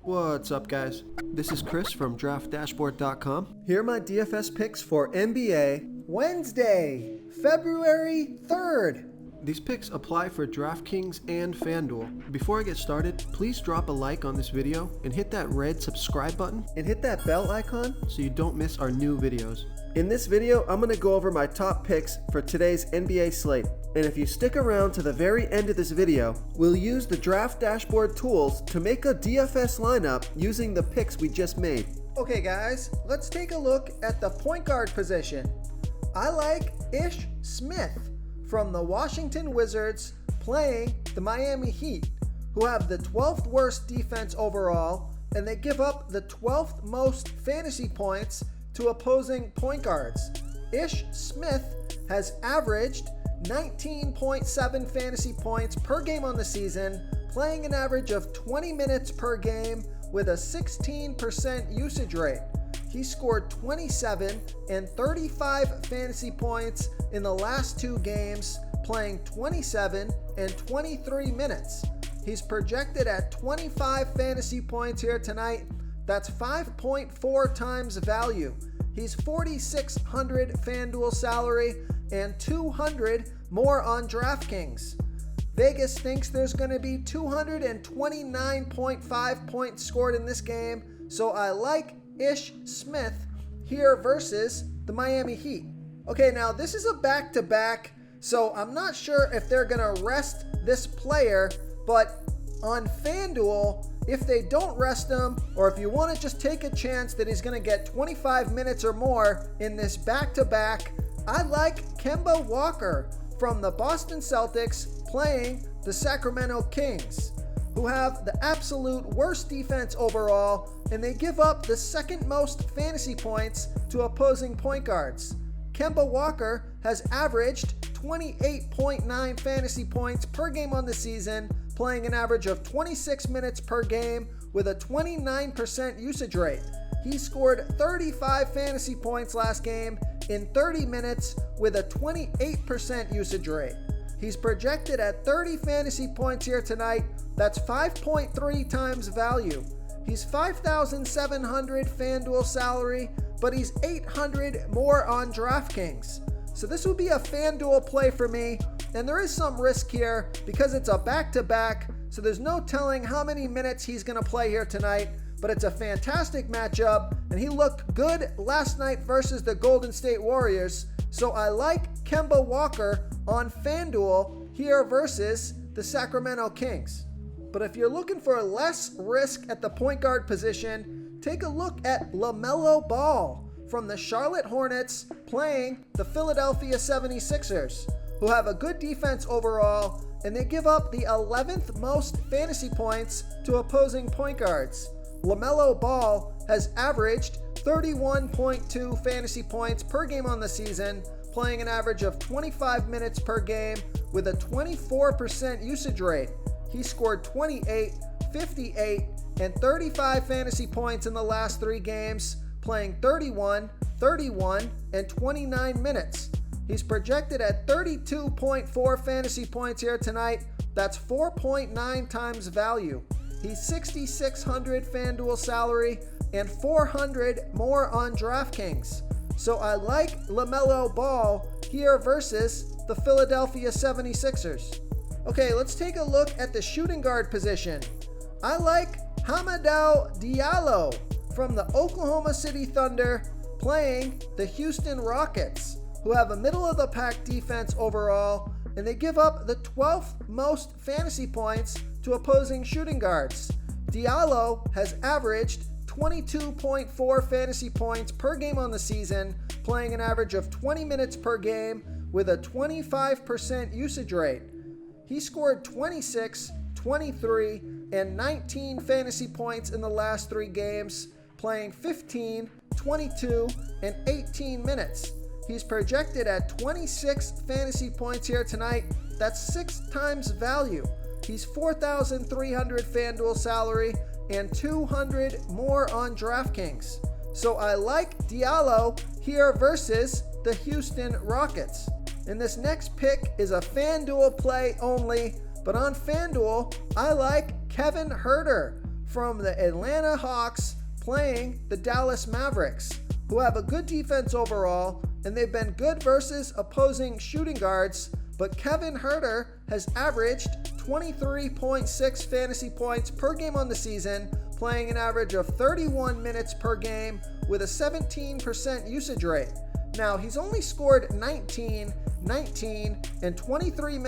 What's up, guys? This is Chris from DraftDashboard.com. Here are my DFS picks for NBA Wednesday, February 3rd. These picks apply for DraftKings and FanDuel. Before I get started, please drop a like on this video and hit that red subscribe button and hit that bell icon so you don't miss our new videos. In this video, I'm going to go over my top picks for today's NBA slate. And if you stick around to the very end of this video, we'll use the Draft Dashboard tools to make a DFS lineup using the picks we just made. Okay guys, let's take a look at the point guard position. I like Ish Smith from the Washington Wizards playing the Miami Heat, who have the 12th worst defense overall, and they give up the 12th most fantasy points to opposing point guards. Ish Smith has averaged 19.7 fantasy points per game on the season, playing an average of 20 minutes per game with a 16% usage rate. He scored 27 and 35 fantasy points in the last two games, playing 27 and 23 minutes. He's projected at 25 fantasy points here tonight. That's 5.4 times value. He's $4,600 FanDuel salary and $200 more on DraftKings. Vegas thinks there's going to be 229.5 points scored in this game, so I like Ish Smith here versus the Miami Heat. Okay, now this is a back-to-back, so I'm not sure if they're going to rest this player, but on FanDuel, if they don't rest him, or if you want to just take a chance that he's going to get 25 minutes or more in this back-to-back, I like Kemba Walker from the Boston Celtics playing the Sacramento Kings, who have the absolute worst defense overall, and they give up the second most fantasy points to opposing point guards. Kemba Walker has averaged 28.9 fantasy points per game on the season, playing an average of 26 minutes per game with a 29% usage rate. He scored 35 fantasy points last game in 30 minutes with a 28% usage rate. He's projected at 30 fantasy points here tonight. That's 5.3 times value. He's $5,700 FanDuel salary, but he's $800 more on DraftKings. So this would be a FanDuel play for me, and there is some risk here because it's a back-to-back, so there's no telling how many minutes he's going to play here tonight, but it's a fantastic matchup, and he looked good last night versus the Golden State Warriors, so I like Kemba Walker on FanDuel here versus the Sacramento Kings. But if you're looking for less risk at the point guard position, take a look at LaMelo Ball from the Charlotte Hornets playing the Philadelphia 76ers, who have a good defense overall, and they give up the 11th most fantasy points to opposing point guards. LaMelo Ball has averaged 31.2 fantasy points per game on the season, playing an average of 25 minutes per game with a 24% usage rate. He scored 28, 58, and 35 fantasy points in the last three games, playing 31, 31, and 29 minutes. He's projected at 32.4 fantasy points here tonight. That's 4.9 times value. He's $6,600 FanDuel salary and $400 more on DraftKings. So I like LaMelo Ball here versus the Philadelphia 76ers. Okay, let's take a look at the shooting guard position. I like Hamidou Diallo from the Oklahoma City Thunder playing the Houston Rockets, who have a middle-of-the-pack defense overall, and they give up the 12th most fantasy points to opposing shooting guards. Diallo has averaged 22.4 fantasy points per game on the season, playing an average of 20 minutes per game with a 25% usage rate. He scored 26, 23, and 19 fantasy points in the last three games, playing 15, 22, and 18 minutes. He's projected at 26 fantasy points here tonight. That's 6 times value. He's $4,300 FanDuel salary and $200 more on DraftKings. So I like Diallo here versus the Houston Rockets. And this next pick is a FanDuel play only, but on FanDuel, I like Kevin Huerter from the Atlanta Hawks playing the Dallas Mavericks, who have a good defense overall, and they've been good versus opposing shooting guards, but Kevin Huerter has averaged 23.6 fantasy points per game on the season, playing an average of 31 minutes per game with a 17% usage rate. Now, he's only scored 19, and 23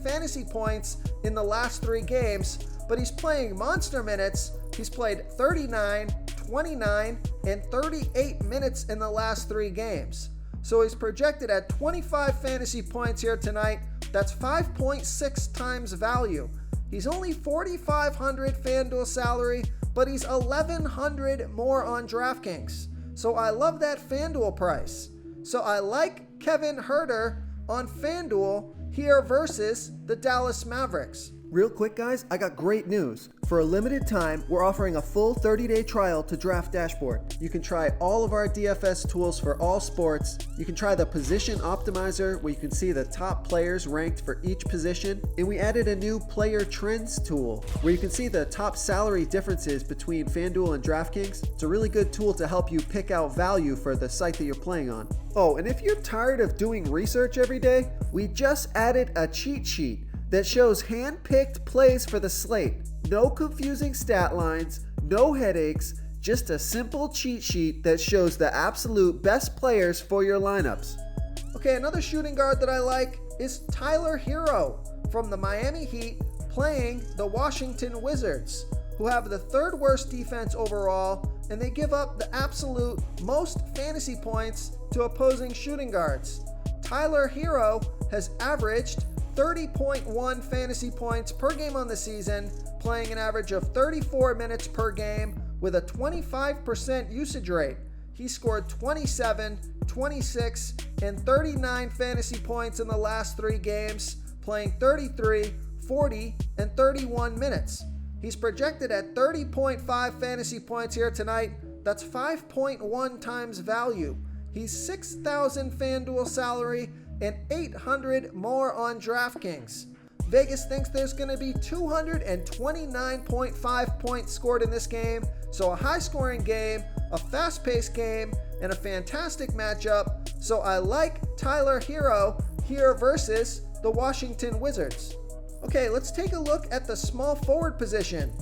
fantasy points in the last 3 games, but he's playing monster minutes. He's played 39, 29, and 38 minutes in the last 3 games. So he's projected at 25 fantasy points here tonight. That's 5.6 times value. He's only $4,500 FanDuel salary, but he's $1,100 more on DraftKings. So I love that FanDuel price. So I like Kevin Huerter on FanDuel here versus the Dallas Mavericks. Real quick, guys, I got great news. For a limited time, we're offering a full 30-day trial to Draft Dashboard. You can try all of our DFS tools for all sports. You can try the Position Optimizer, where you can see the top players ranked for each position. And we added a new Player Trends tool, where you can see the top salary differences between FanDuel and DraftKings. It's a really good tool to help you pick out value for the site that you're playing on. Oh, and if you're tired of doing research every day, we just added a cheat sheet that shows hand-picked plays for the slate. No confusing stat lines, no headaches, just a simple cheat sheet that shows the absolute best players for your lineups. Okay, another shooting guard that I like is Tyler Hero from the Miami Heat playing the Washington Wizards, who have the 3rd worst defense overall, and they give up the absolute most fantasy points to opposing shooting guards. Tyler Hero has averaged 30.1 fantasy points per game on the season, playing an average of 34 minutes per game with a 25% usage rate. He scored 27, 26, and 39 fantasy points in the last 3 games, playing 33, 40, and 31 minutes. He's projected at 30.5 fantasy points here tonight. That's 5.1 times value. He's $6,000 FanDuel salary and $800 more on DraftKings. Vegas thinks there's going to be 229.5 points scored in this game, so a high-scoring game, a fast-paced game, and a fantastic matchup. So I like Tyler Hero here versus the Washington Wizards. Okay, let's take a look at the small forward position.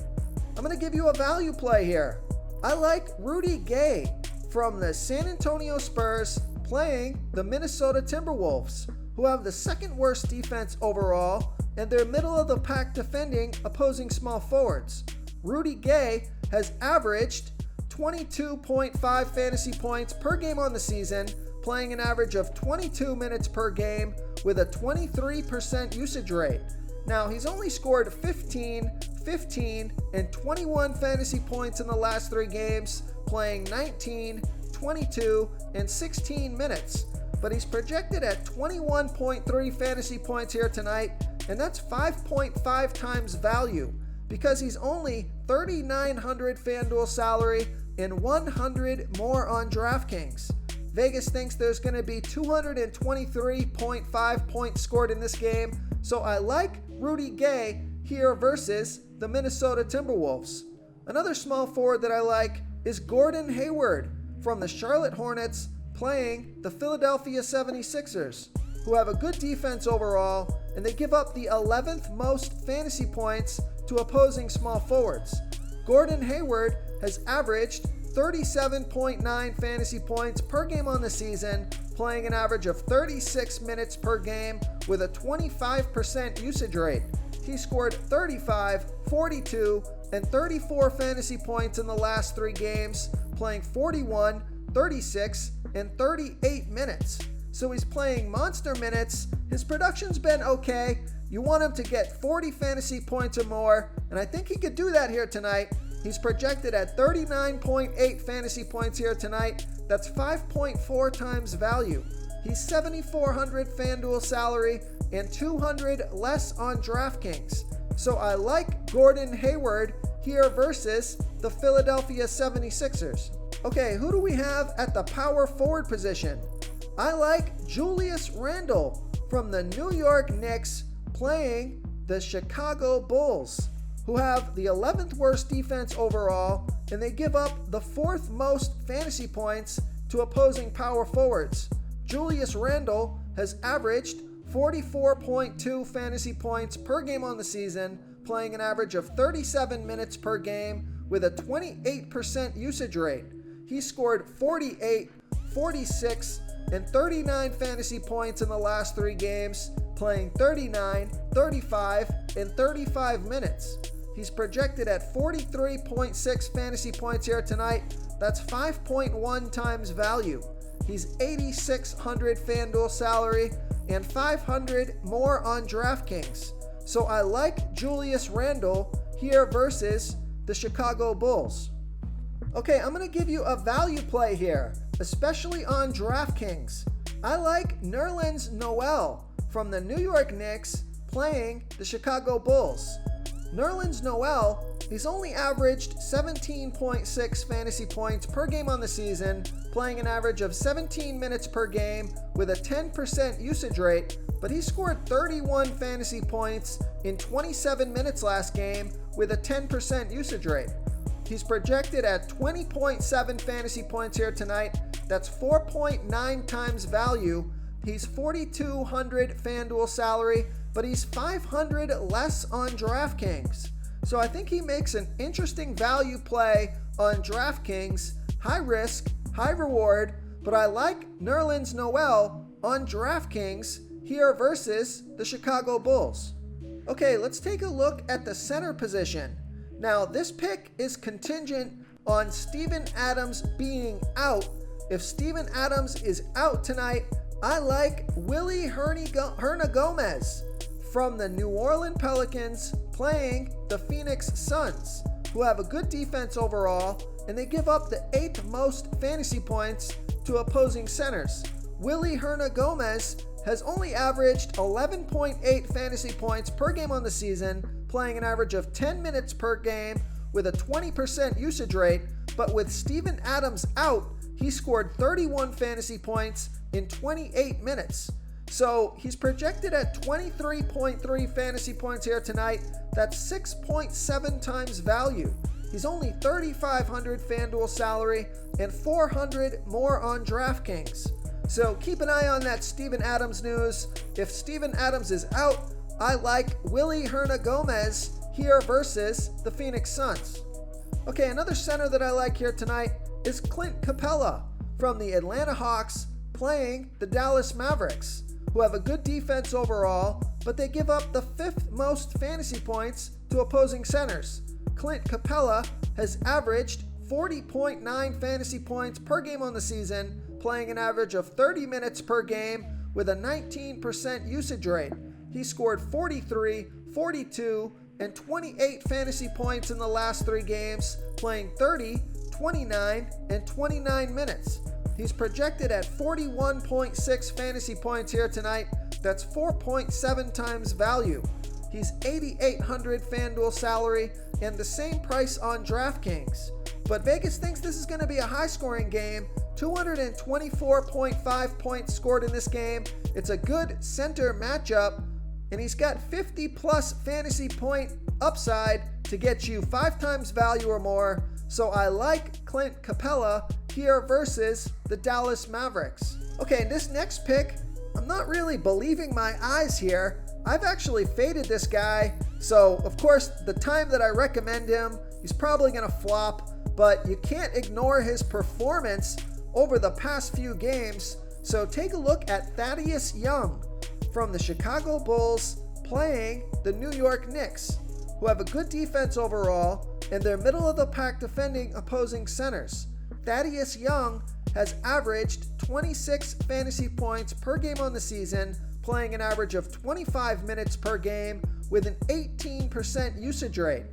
I'm going to give you a value play here. I like Rudy Gay from the San Antonio Spurs playing the Minnesota Timberwolves, who have the 2nd worst defense overall, and they're middle of the pack defending opposing small forwards. Rudy Gay has averaged 22.5 fantasy points per game on the season, playing an average of 22 minutes per game with a 23% usage rate. Now, he's only scored 15, 15, and 21 fantasy points in the last 3 games, playing 19, 22, and 16 minutes. But he's projected at 21.3 fantasy points here tonight, and that's 5.5 times value because he's only $3,900 FanDuel salary and $100 more on DraftKings. Vegas thinks there's going to be 223.5 points scored in this game, so I like Rudy Gay here versus the Minnesota Timberwolves. Another small forward that I like is Gordon Hayward from the Charlotte Hornets playing the Philadelphia 76ers, who have a good defense overall, and they give up the 11th most fantasy points to opposing small forwards. Gordon Hayward has averaged 37.9 fantasy points per game on the season, playing an average of 36 minutes per game with a 25% usage rate. He scored 35, 42, and 34 fantasy points in the last 3 games, playing 41, 36, and 38 minutes. So he's playing monster minutes. His production's been okay. You want him to get 40 fantasy points or more, and I think he could do that here tonight. He's projected at 39.8 fantasy points here tonight. That's 5.4 times value. He's $7,400 FanDuel salary and $200 less on DraftKings. So I like Gordon Hayward here versus the Philadelphia 76ers. Okay, who do we have at the power forward position? I like Julius Randle from the New York Knicks playing the Chicago Bulls, who have the 11th worst defense overall, and they give up the 4th most fantasy points to opposing power forwards. Julius Randle has averaged 44.2 fantasy points per game on the season, playing an average of 37 minutes per game with a 28% usage rate. He scored 48, 46, and 39 fantasy points in the last 3 games, playing 39, 35, and 35 minutes. He's projected at 43.6 fantasy points here tonight. That's 5.1 times value. He's 8,600 FanDuel salary and 500 more on DraftKings. So I like Julius Randle here versus the Chicago Bulls. Okay, I'm going to give you a value play here, especially on DraftKings. I like Nerlens Noel from the New York Knicks playing the Chicago Bulls. Nerlens Noel, he's only averaged 17.6 fantasy points per game on the season, playing an average of 17 minutes per game with a 10% usage rate, but he scored 31 fantasy points in 27 minutes last game with a 10% usage rate. He's projected at 20.7 fantasy points here tonight. That's 4.9 times value. He's 4,200 FanDuel salary, but he's 500 less on DraftKings. So I think he makes an interesting value play on DraftKings. High risk, high reward, but I like Nerlens Noel on DraftKings here versus the Chicago Bulls. Okay, let's take a look at the center position. Now, this pick is contingent on Steven Adams being out. If Steven Adams is out tonight, I like Willie Hernangomez from the New Orleans Pelicans playing the Phoenix Suns, who have a good defense overall, and they give up the 8th most fantasy points to opposing centers. Willie Hernangomez has only averaged 11.8 fantasy points per game on the season, playing an average of 10 minutes per game with a 20% usage rate, but with Steven Adams out, he scored 31 fantasy points in 28 minutes. So he's projected at 23.3 fantasy points here tonight. That's 6.7 times value. He's only 3,500 FanDuel salary and 400 more on DraftKings. So keep an eye on that Steven Adams news. If Steven Adams is out, I like Willie Hernangomez here versus the Phoenix Suns. Okay, another center that I like here tonight is Clint Capella from the Atlanta Hawks playing the Dallas Mavericks, who have a good defense overall, but they give up the 5th most fantasy points to opposing centers. Clint Capella has averaged 40.9 fantasy points per game on the season, playing an average of 30 minutes per game with a 19% usage rate. He scored 43, 42, and 28 fantasy points in the last 3 games, playing 30, 29, and 29 minutes. He's projected at 41.6 fantasy points here tonight. That's 4.7 times value. He's 8,800 FanDuel salary and the same price on DraftKings. But Vegas thinks this is going to be a high-scoring game. 224.5 points scored in this game. It's a good center matchup, and he's got 50-plus fantasy point upside to get you 5 times value or more. So I like Clint Capella here versus the Dallas Mavericks. Okay, this next pick, I'm not really believing my eyes here. I've actually faded this guy. So, of course, the time that I recommend him, he's probably going to flop, but you can't ignore his performance over the past few games. So take a look at Thaddeus Young from the Chicago Bulls playing the New York Knicks, who have a good defense overall, and they're middle of the pack defending opposing centers. Thaddeus Young has averaged 26 fantasy points per game on the season, playing an average of 25 minutes per game with an 18% usage rate.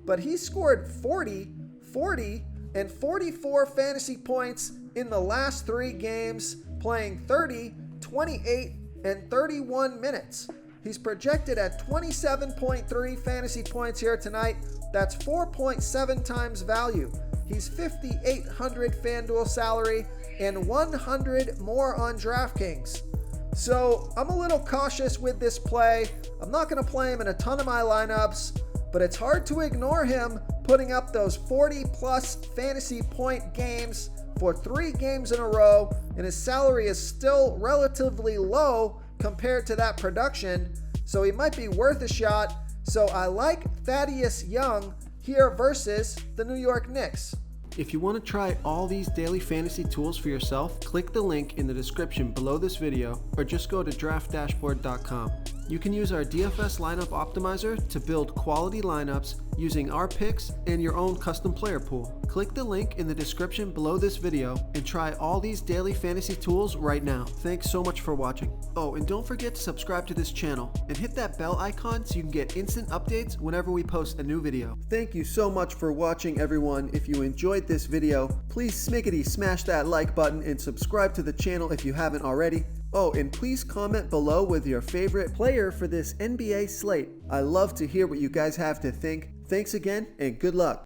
But he scored 40, 40, and 44 fantasy points in the last 3 games, playing 30, 28, and 31 minutes. He's projected at 27.3 fantasy points here tonight. That's 4.7 times value. He's 5,800 FanDuel salary and 100 more on DraftKings. So I'm a little cautious with this play. I'm not going to play him in a ton of my lineups, but it's hard to ignore him putting up those 40-plus fantasy point games for 3 games in a row, and his salary is still relatively low compared to that production, so he might be worth a shot. So I like Thaddeus Young here versus the New York Knicks. If you want to try all these daily fantasy tools for yourself, click the link in the description below this video or just go to draftdashboard.com. You can use our DFS lineup optimizer to build quality lineups using our picks and your own custom player pool. Click the link in the description below this video and try all these daily fantasy tools right now. Thanks so much for watching. Oh, and don't forget to subscribe to this channel and hit that bell icon so you can get instant updates whenever we post a new video. Thank you so much for watching, everyone. If you enjoyed this video, please smickety smash that like button and subscribe to the channel if you haven't already. Oh, and please comment below with your favorite player for this NBA slate. I love to hear what you guys have to think. Thanks again, and good luck.